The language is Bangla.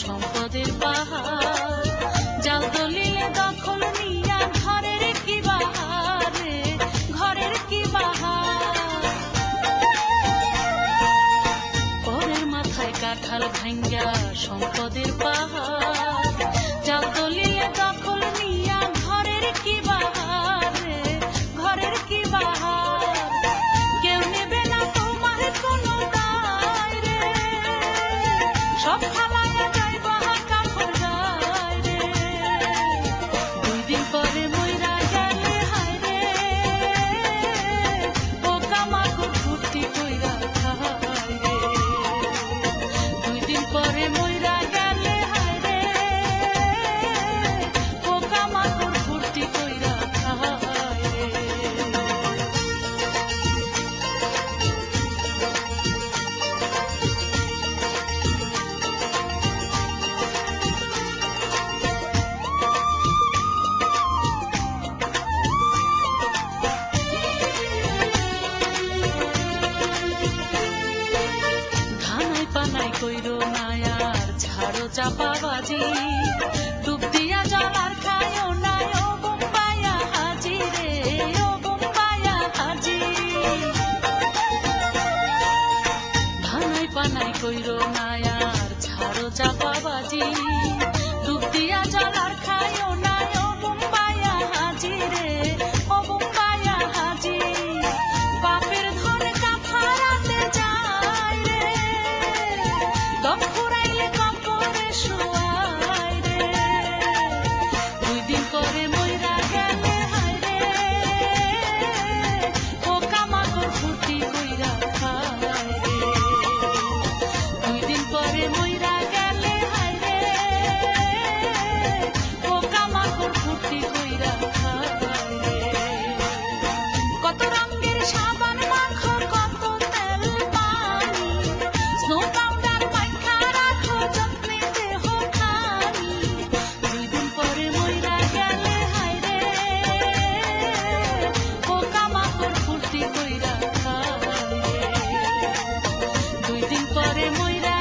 সম্পদের পাহাড়, জাল দলিলে দখল নিয়া ঘরের কি বাহার রে, ঘরের কি বাহার। পরের মাথায় কাঁঠাল ভাঙ্গা সম্পদের পাহাড়, জাল দলিলে দখল নিয়া ঘরের কি বাহার রে, ঘরের কি বাহার। কেউ নেবে না তোমার কোনো দায় রে, সব ফালাইয়া যাইব কাপড় গায় রে। 2 দিন পরে মইরা গেলে হায় রে, পোকামাকড় ফুর্তি কইরা খায় রে। 2 দিন পরে মইরা গেলে হায় রে, পোকামাকড় ফুর্তি কইরা খায় রে। ধানাই পানাই কইরো না আর ছাড়ো চাপাবাজি, ডুব দিয়া জলার খায়ও না ও বোম্বাইয়া হাজি রে, ও বোম্বাইয়া হাজি। ধানাই পানাই কইরো না আর ছাড়ো চাপাবাজি, ডুব দিয়া জলার খায়ও না ও বোম্বাইয়া হাজি রে, ও বোম্বাইয়া হাজি। বাপের ধন কাফারাতে যায় রে, দম ফুরাইলে কবরে শোয়ায় রে। 2 দিন পরে মইরা গেলে হায় রে, পোকামাকড় ফুর্তি কইরা খায় রে। 2 দিন পরে মইরা গেলে হায় রে, পোকামাকড় ফুর্তি কইরা খায় রে। কত রঙের সাবান মাখো, কত তেল পানি, স্নো পাউডার মাখা রাখো যত্নে দেহ খানি। 2 দিন পরে মইরা গেলে হায় রে, পোকামাকড় ফুর্তি কইরা খায় রে। 2 দিন পরে মইরা